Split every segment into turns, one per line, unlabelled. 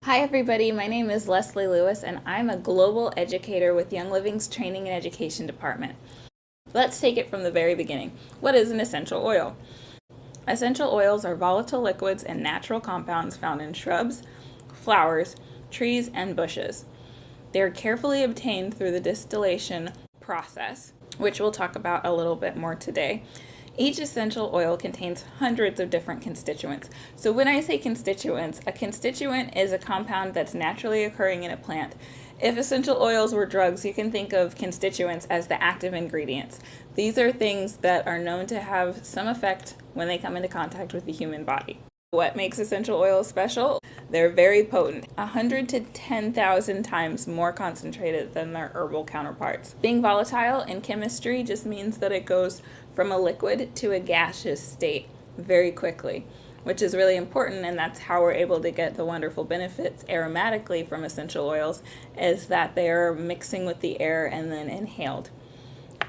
Hi everybody, my name is Leslie Lewis and I'm a global educator with Young Living's Training and Education Department. Let's take it from the very beginning. What is an essential oil? Essential oils are volatile liquids and natural compounds found in shrubs, flowers, trees, and bushes. They are carefully obtained through the distillation process, which we'll talk about a little bit more today. Each essential oil contains hundreds of different constituents. So when I say constituents, a constituent is a compound that's naturally occurring in a plant. If essential oils were drugs, you can think of constituents as the active ingredients. These are things that are known to have some effect when they come into contact with the human body. What makes essential oils special? They're very potent, 100 to 10,000 times more concentrated than their herbal counterparts. Being volatile in chemistry just means that it goes from a liquid to a gaseous state very quickly, which is really important, and that's how we're able to get the wonderful benefits aromatically from essential oils, is that they are mixing with the air and then inhaled.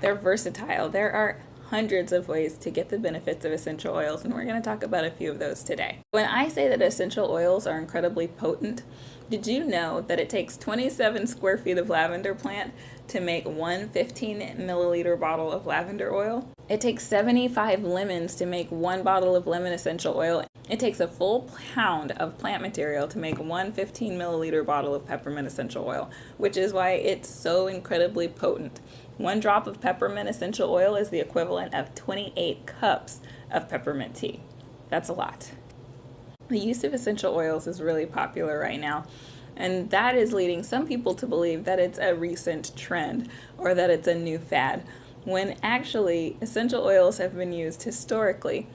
They're versatile. There are hundreds of ways to get the benefits of essential oils, and we're going to talk about a few of those today. When I say that essential oils are incredibly potent, did you know that it takes 27 square feet of lavender plant to make one 15 milliliter bottle of lavender oil? It takes 75 lemons to make one bottle of lemon essential oil. It takes a full pound of plant material to make one 15 milliliter bottle of peppermint essential oil, which is why it's so incredibly potent. One drop of peppermint essential oil is the equivalent of 28 cups of peppermint tea. That's a lot. The use of essential oils is really popular right now, and that is leading some people to believe that it's a recent trend or that it's a new fad, when actually essential oils have been used historically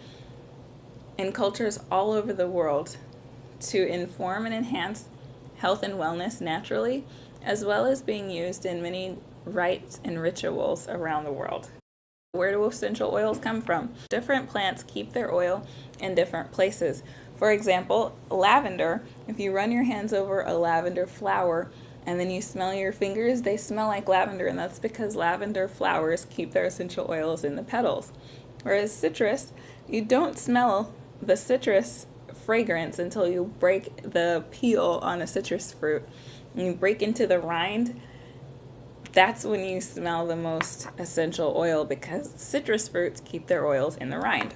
in cultures all over the world to inform and enhance health and wellness naturally, as well as being used in many rites and rituals around the world. Where do essential oils come from? Different plants keep their oil in different places. For example, lavender, if you run your hands over a lavender flower and then you smell your fingers, they smell like lavender, and that's because lavender flowers keep their essential oils in the petals. Whereas citrus, you don't smell the citrus fragrance until you break the peel on a citrus fruit. When you break into the rind, that's when you smell the most essential oil, because citrus fruits keep their oils in the rind.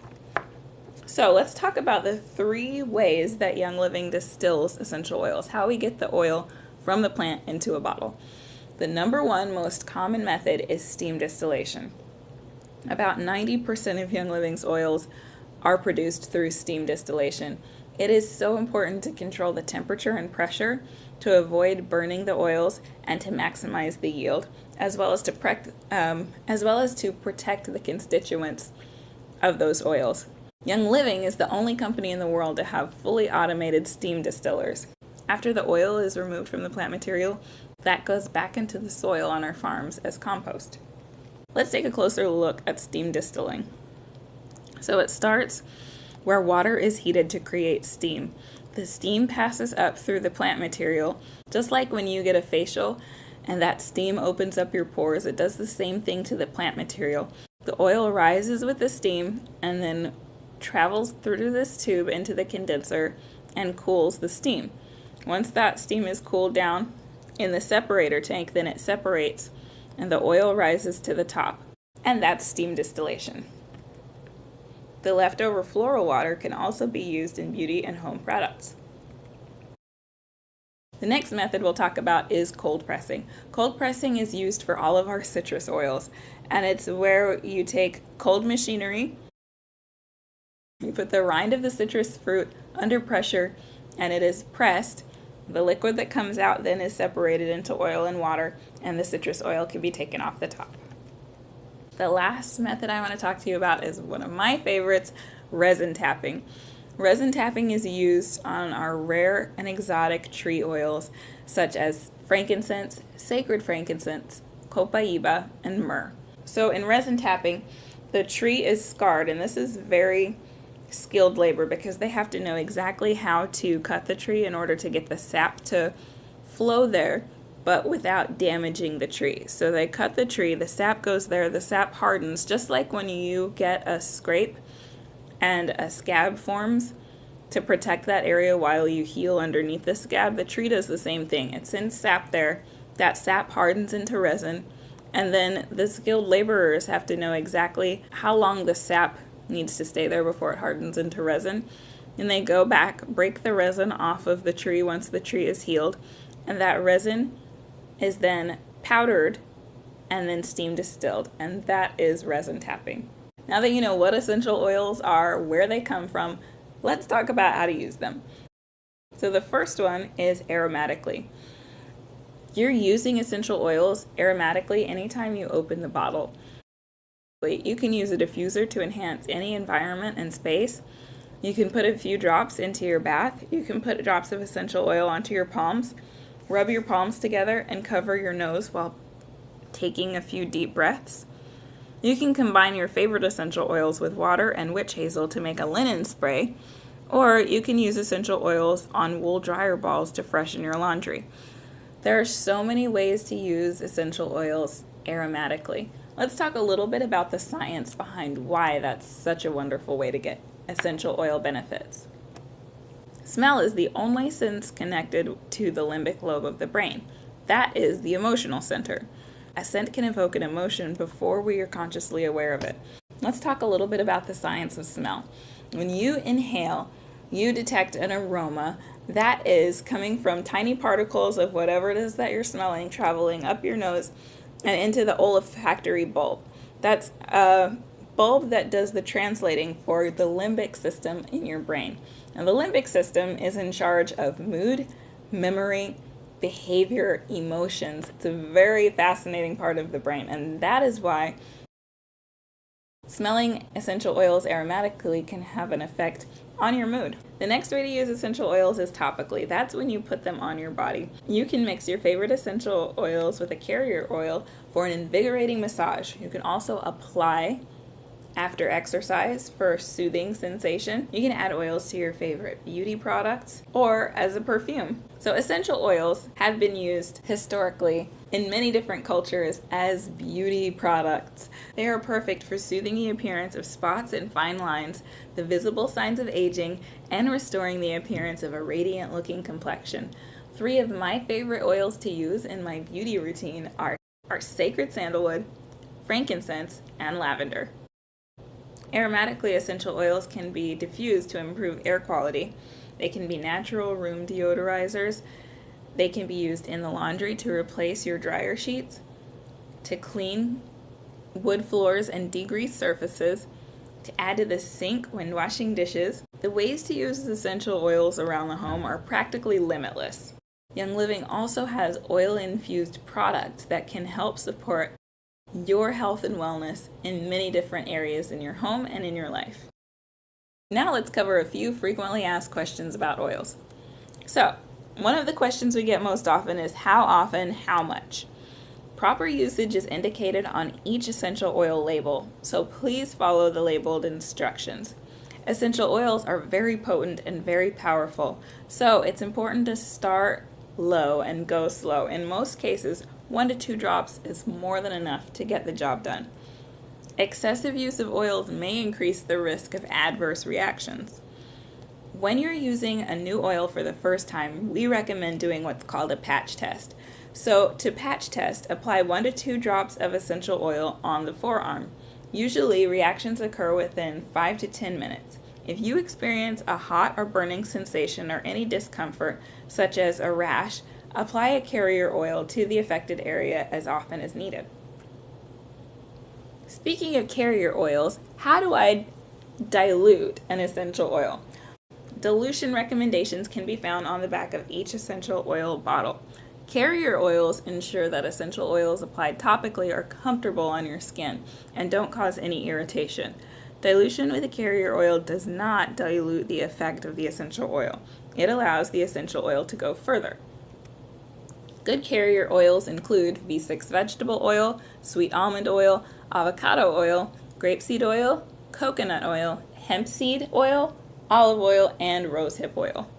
So let's talk about the 3 ways that Young Living distills essential oils, how we get the oil from the plant into a bottle. The number 1 most common method is steam distillation. About 90% of Young Living's oils are produced through steam distillation. It is so important to control the temperature and pressure to avoid burning the oils and to maximize the yield, as well as to protect the constituents of those oils. Young Living is the only company in the world to have fully automated steam distillers. After the oil is removed from the plant material, that goes back into the soil on our farms as compost. Let's take a closer look at steam distilling. So it starts where water is heated to create steam. The steam passes up through the plant material, just like when you get a facial and that steam opens up your pores. It does the same thing to the plant material. The oil rises with the steam and then travels through this tube into the condenser and cools the steam. Once that steam is cooled down in the separator tank, then it separates and the oil rises to the top, and that's steam distillation. The leftover floral water can also be used in beauty and home products. The next method we'll talk about is cold pressing. Cold pressing is used for all of our citrus oils, and it's where you take cold machinery, you put the rind of the citrus fruit under pressure, and it is pressed. The liquid that comes out then is separated into oil and water, and the citrus oil can be taken off the top. The last method I want to talk to you about is one of my favorites, resin tapping. Resin tapping is used on our rare and exotic tree oils such as frankincense, sacred frankincense, copaiba, and myrrh. So in resin tapping, the tree is scarred, and this is very skilled labor because they have to know exactly how to cut the tree in order to get the sap to flow there, but without damaging the tree. So they cut the tree, the sap goes there, the sap hardens, just like when you get a scrape and a scab forms. to protect that area while you heal underneath the scab. The tree does the same thing. It sends sap there. That sap hardens into resin, and then the skilled laborers have to know exactly how long the sap needs to stay there before it hardens into resin. And they go back, break the resin off of the tree once the tree is healed, and that resin is then powdered and then steam distilled, and that is resin tapping. Now that you know what essential oils are, where they come from, let's talk about how to use them. So the first one is aromatically. You're using essential oils aromatically anytime you open the bottle. You can use a diffuser to enhance any environment and space. You can put a few drops into your bath. You can put drops of essential oil onto your palms. Rub your palms together and cover your nose while taking a few deep breaths. You can combine your favorite essential oils with water and witch hazel to make a linen spray, or you can use essential oils on wool dryer balls to freshen your laundry. There are so many ways to use essential oils aromatically. Let's talk a little bit about the science behind why that's such a wonderful way to get essential oil benefits. Smell is the only sense connected to the limbic lobe of the brain. That is the emotional center. A scent can evoke an emotion before we are consciously aware of it. Let's talk a little bit about the science of smell. When you inhale, you detect an aroma that is coming from tiny particles of whatever it is that you're smelling traveling up your nose and into the olfactory bulb. That's a bulb that does the translating for the limbic system in your brain. And the limbic system is in charge of mood, memory, behavior, emotions. It's a very fascinating part of the brain, and that is why smelling essential oils aromatically can have an effect on your mood. The next way to use essential oils is topically. That's when you put them on your body. You can mix your favorite essential oils with a carrier oil for an invigorating massage. You can also apply after exercise for soothing sensation. You can add oils to your favorite beauty products or as a perfume. So essential oils have been used historically in many different cultures as beauty products. They are perfect for soothing the appearance of spots and fine lines, the visible signs of aging, and restoring the appearance of a radiant looking complexion. 3 of my favorite oils to use in my beauty routine are sacred sandalwood, frankincense, and lavender. Aromatically, essential oils can be diffused to improve air quality. They can be natural room deodorizers. They can be used in the laundry to replace your dryer sheets, to clean wood floors and degrease surfaces, to add to the sink when washing dishes. The ways to use essential oils around the home are practically limitless. Young Living also has oil-infused products that can help support your health and wellness in many different areas in your home and in your life. Now let's cover a few frequently asked questions about oils. So, one of the questions we get most often is how often, how much? Proper usage is indicated on each essential oil label, so please follow the labeled instructions. Essential oils are very potent and very powerful, so it's important to start low and go slow. In most cases, 1 to 2 drops is more than enough to get the job done. Excessive use of oils may increase the risk of adverse reactions. When you're using a new oil for the first time, we recommend doing what's called a patch test. So to patch test, apply 1 to 2 drops of essential oil on the forearm. Usually reactions occur within 5 to 10 minutes. If you experience a hot or burning sensation or any discomfort, such as a rash, apply a carrier oil to the affected area as often as needed. Speaking of carrier oils, how do I dilute an essential oil? Dilution recommendations can be found on the back of each essential oil bottle. Carrier oils ensure that essential oils applied topically are comfortable on your skin and don't cause any irritation. Dilution with a carrier oil does not dilute the effect of the essential oil. It allows the essential oil to go further. Good carrier oils include V6 vegetable oil, sweet almond oil, avocado oil, grapeseed oil, coconut oil, hemp seed oil, olive oil, and rosehip oil.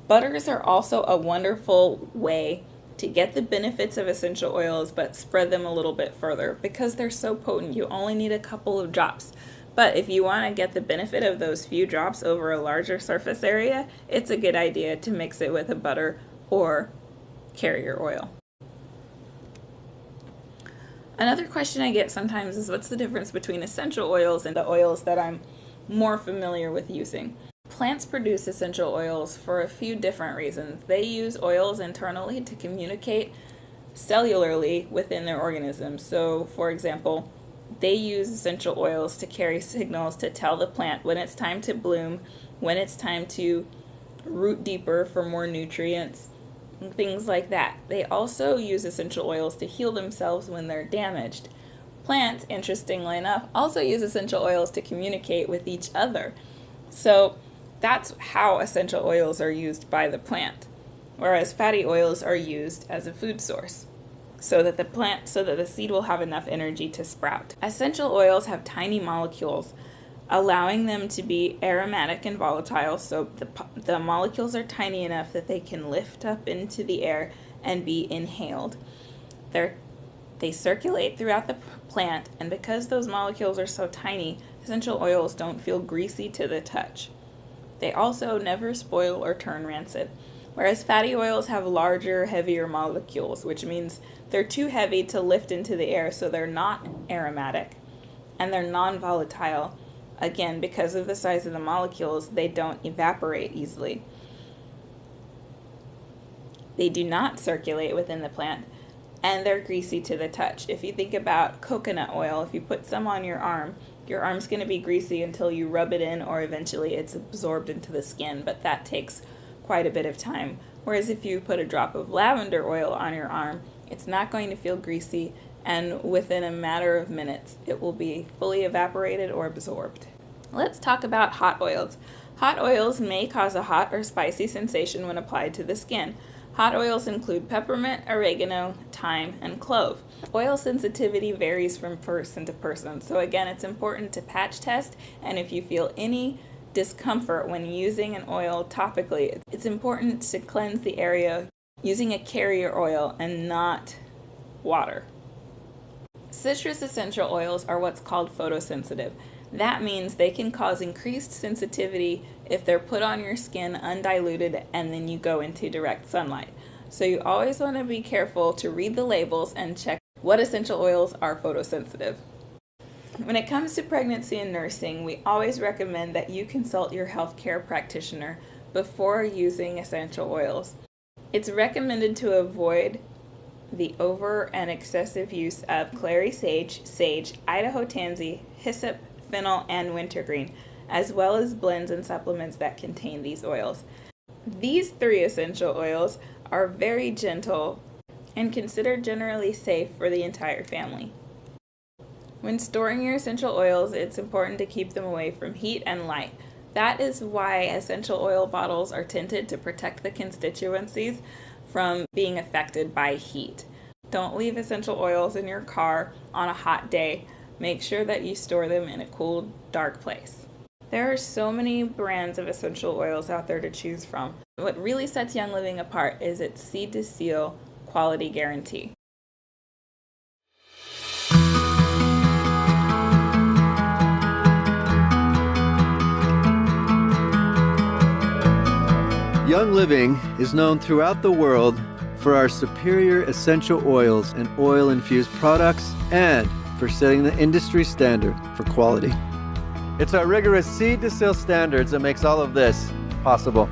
Butters are also a wonderful way to get the benefits of essential oils but spread them a little bit further. Because they're so potent, you only need a couple of drops. But if you want to get the benefit of those few drops over a larger surface area, it's a good idea to mix it with a butter or carrier oil. Another question I get sometimes is, what's the difference between essential oils and the oils that I'm more familiar with using? Plants produce essential oils for a few different reasons. They use oils internally to communicate cellularly within their organisms. So, for example, they use essential oils to carry signals to tell the plant when it's time to bloom, when it's time to root deeper for more nutrients, and things like that. They also use essential oils to heal themselves when they're damaged. Plants, interestingly enough, also use essential oils to communicate with each other. So that's how essential oils are used by the plant, whereas fatty oils are used as a food source so that the seed will have enough energy to sprout. Essential oils have tiny molecules, allowing them to be aromatic and volatile, so the molecules are tiny enough that they can lift up into the air and be inhaled. They circulate throughout the plant, and because those molecules are so tiny, essential oils don't feel greasy to the touch. They also never spoil or turn rancid, whereas fatty oils have larger, heavier molecules, which means they're too heavy to lift into the air, so they're not aromatic, and they're non-volatile. Again, because of the size of the molecules, they don't evaporate easily. They do not circulate within the plant, and they're greasy to the touch. If you think about coconut oil, if you put some on your arm's going to be greasy until you rub it in, or eventually it's absorbed into the skin, but that takes quite a bit of time. Whereas if you put a drop of lavender oil on your arm, it's not going to feel greasy, and within a matter of minutes, it will be fully evaporated or absorbed. Let's talk about hot oils. Hot oils may cause a hot or spicy sensation when applied to the skin. Hot oils include peppermint, oregano, thyme, and clove. Oil sensitivity varies from person to person, so again, it's important to patch test, and if you feel any discomfort when using an oil topically, it's important to cleanse the area using a carrier oil and not water. Citrus essential oils are what's called photosensitive. That means they can cause increased sensitivity if they're put on your skin undiluted and then you go into direct sunlight. So you always want to be careful to read the labels and check what essential oils are photosensitive. When it comes to pregnancy and nursing, we always recommend that you consult your healthcare practitioner before using essential oils. It's recommended to avoid the over and excessive use of clary sage, Idaho tansy, hyssop, fennel, and wintergreen, as well as blends and supplements that contain these oils. These 3 essential oils are very gentle and considered generally safe for the entire family. When storing your essential oils, it's important to keep them away from heat and light. That is why essential oil bottles are tinted to protect the constituencies from being affected by heat. Don't leave essential oils in your car on a hot day. Make sure that you store them in a cool, dark place. There are so many brands of essential oils out there to choose from. What really sets Young Living apart is its seed to seal quality guarantee.
Young Living is known throughout the world for our superior essential oils and oil-infused products, and for setting the industry standard for quality. It's our rigorous seed-to-seal standards that makes all of this possible.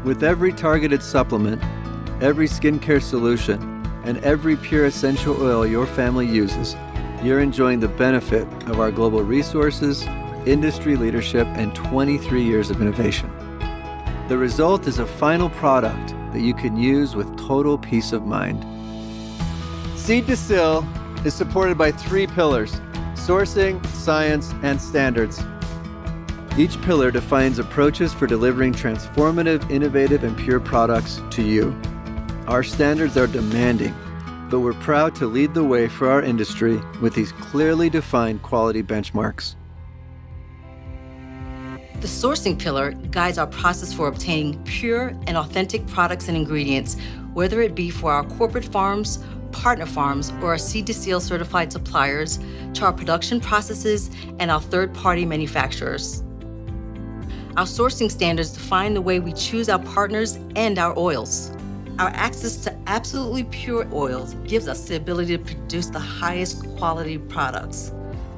With every targeted supplement, every skincare solution, and every pure essential oil your family uses, you're enjoying the benefit of our global resources, industry leadership, and 23 years of innovation. The result is a final product that you can use with total peace of mind. Seed to Seal is supported by 3 pillars: sourcing, science, and standards. Each pillar defines approaches for delivering transformative, innovative, and pure products to you. Our standards are demanding, but we're proud to lead the way for our industry with these clearly defined quality benchmarks.
The sourcing pillar guides our process for obtaining pure and authentic products and ingredients, whether it be for our corporate farms, partner farms, or our Seed to Seal certified suppliers, to our production processes and our third-party manufacturers. Our sourcing standards define the way we choose our partners and our oils. Our access to absolutely pure oils gives us the ability to produce the highest quality products.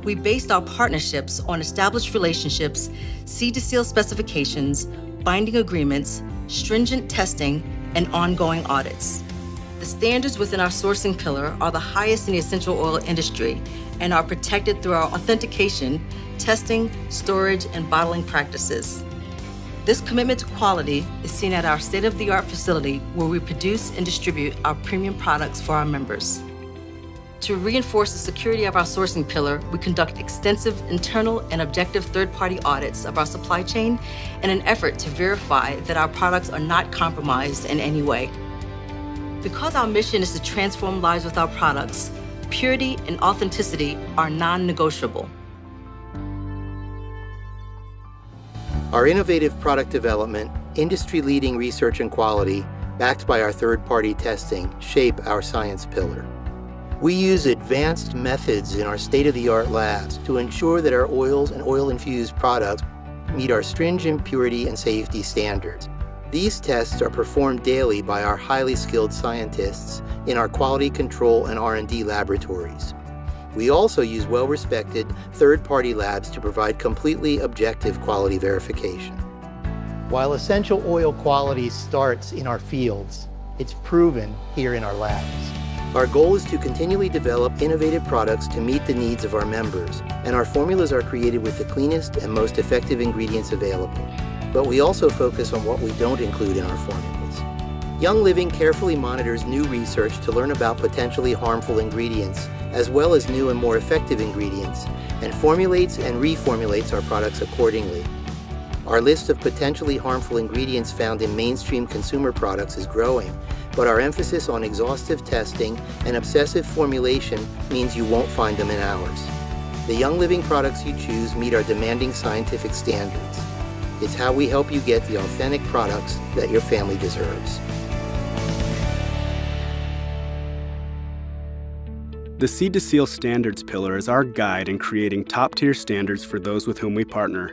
We based our partnerships on established relationships, Seed to Seal specifications, binding agreements, stringent testing, and ongoing audits. The standards within our sourcing pillar are the highest in the essential oil industry and are protected through our authentication, testing, storage, and bottling practices. This commitment to quality is seen at our state-of-the-art facility where we produce and distribute our premium products for our members. To reinforce the security of our sourcing pillar, we conduct extensive internal and objective third-party audits of our supply chain in an effort to verify that our products are not compromised in any way. Because our mission is to transform lives with our products, purity and authenticity are non-negotiable.
Our innovative product development, industry-leading research and quality, backed by our third-party testing, shape our science pillar. We use advanced methods in our state-of-the-art labs to ensure that our oils and oil-infused products meet our stringent purity and safety standards. These tests are performed daily by our highly skilled scientists in our quality control and R&D laboratories. We also use well-respected third-party labs to provide completely objective quality verification. While essential oil quality starts in our fields, it's proven here in our labs. Our goal is to continually develop innovative products to meet the needs of our members, and our formulas are created with the cleanest and most effective ingredients available. But we also focus on what we don't include in our formulas. Young Living carefully monitors new research to learn about potentially harmful ingredients, as well as new and more effective ingredients, and formulates and reformulates our products accordingly. Our list of potentially harmful ingredients found in mainstream consumer products is growing, but our emphasis on exhaustive testing and obsessive formulation means you won't find them in ours. The Young Living products you choose meet our demanding scientific standards. It's how we help you get the authentic products that your family deserves.
The Seed to Seal standards pillar is our guide in creating top-tier standards for those with whom we partner,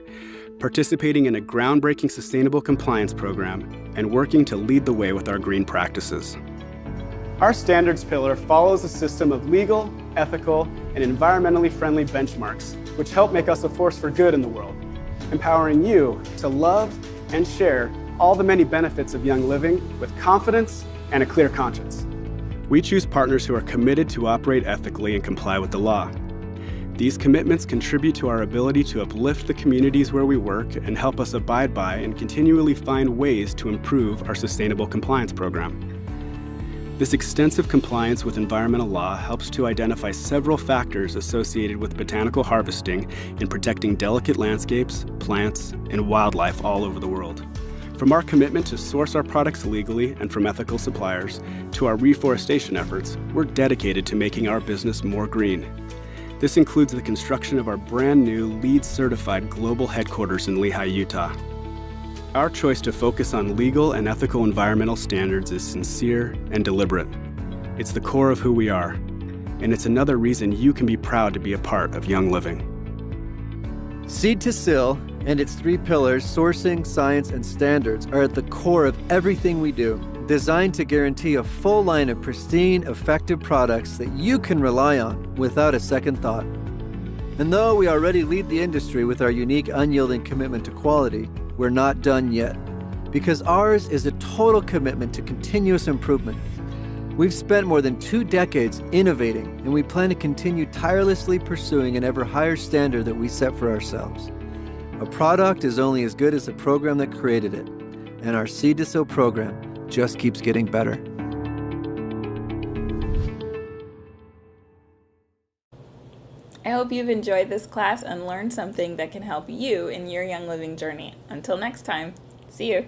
participating in a groundbreaking sustainable compliance program, and working to lead the way with our green practices.
Our standards pillar follows a system of legal, ethical, and environmentally friendly benchmarks, which help make us a force for good in the world, empowering you to love and share all the many benefits of Young Living with confidence and a clear conscience.
We choose partners who are committed to operate ethically and comply with the law. These commitments contribute to our ability to uplift the communities where we work and help us abide by and continually find ways to improve our sustainable compliance program. This extensive compliance with environmental law helps to identify several factors associated with botanical harvesting in protecting delicate landscapes, plants, and wildlife all over the world. From our commitment to source our products legally and from ethical suppliers, to our reforestation efforts, we're dedicated to making our business more green. This includes the construction of our brand new LEED-certified global headquarters in Lehi, Utah. Our choice to focus on legal and ethical environmental standards is sincere and deliberate. It's the core of who we are, and it's another reason you can be proud to be a part of Young Living.
Seed to Seal and its three pillars, sourcing, science, and standards, are at the core of everything we do, designed to guarantee a full line of pristine, effective products that you can rely on without a second thought. And though we already lead the industry with our unique, unyielding commitment to quality, we're not done yet, because ours is a total commitment to continuous improvement. We've spent more than 2 decades innovating, and we plan to continue tirelessly pursuing an ever higher standard that we set for ourselves. A product is only as good as the program that created it, and our Seed to Seal program just keeps getting better.
I hope you've enjoyed this class and learned something that can help you in your Young Living journey. Until next time, see you.